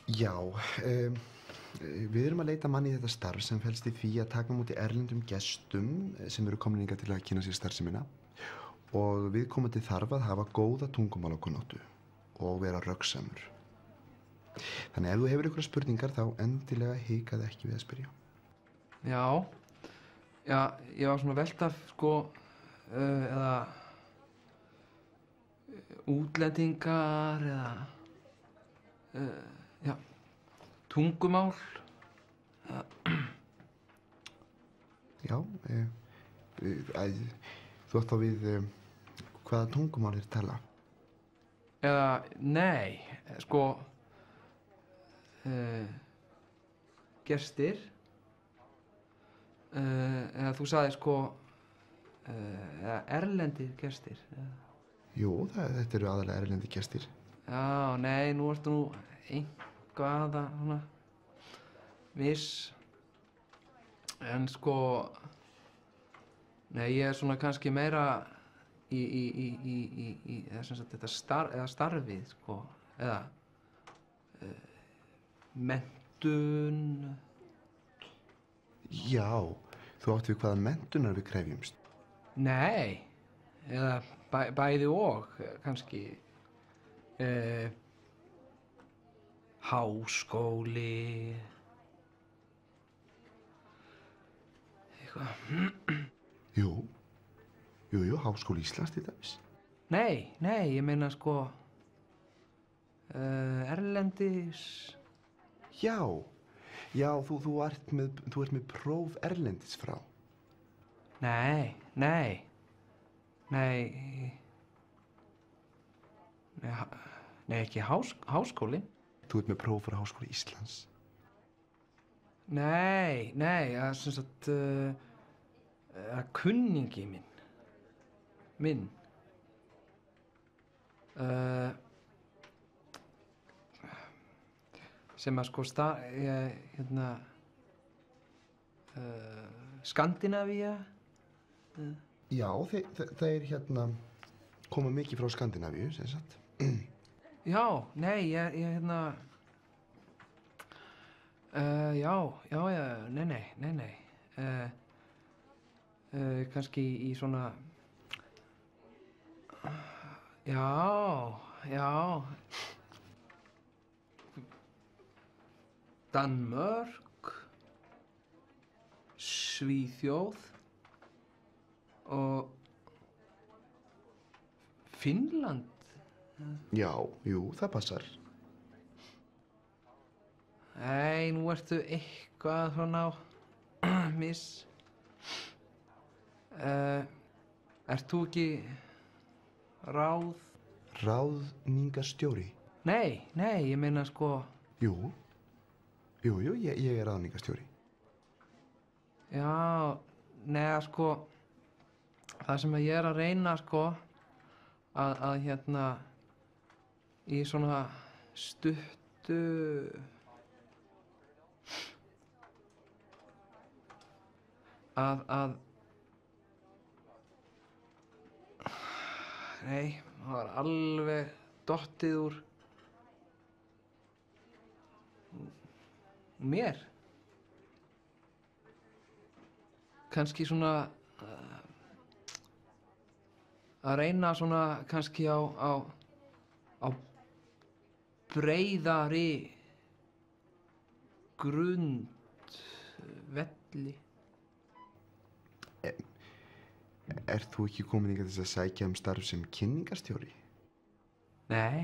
Já, við erum að leita manni í þetta starf sem felst í því að taka á móti erlendum gestum sem eru komin hingað til að kynna sér starfsemina og viðkomandi þarf að hafa góða tungumálakunnáttu og vera röggsamur. Þannig ef þú hefur einhverjar spurningar þá endilega hikaðu ekki við að spyrja. Já, ég var svona velta, sko, eða útlendingar eða, já, tungumál. Já, þú átt þá við hvaða tungumál er tala? Eða, nei, sko, gestir. Eða þú sagði, sko, eða erlendir gestir. Jú, þetta eru aðalega erlendi gestir. Já, nei, nú ertu nú eitthvað að, svona, viss. En sko, nei, ég er svona kannski meira eða sem sagt þetta starfið, sko, eða menntun. Já, þú átt við hvaða menntunar við krefjumst. Nei, eða bæði og, kannski. Háskóli. Eitthvað. Jú, Háskóli Íslands til dæmis. Nei, ég meina sko, erlendis. Já, þú ert með próf erlendis frá. Nei, ekki háskólinn. Þú ert með próf frá Háskóli Íslands. Nei, það er sem sagt, kunningi minn. Sem að sko hérna, Skandinavía. Já, þeir hérna koma mikið frá Skandinavíu, sem sagt. Já, nei, ég hérna, nei. Kannski í svona, já. Danmörk, Svíþjóð og Finnland. Já, jú, það passar. Nei, nú ertu eitthvað svona á miss. Ert þú ekki Ráðningarstjóri? Nei, ég meina sko. Jú, ég er ráðningarstjóri. Já, neða sko, það sem ég er að reyna sko, að hérna, í svona stuttu, nei, það var alveg dottið úr mér. Kannski svona að reyna svona kannski á breiðari grundvelli. Ert þú ekki komin hingað til þess að sækja um starf sem kynningarstjóri? Nei.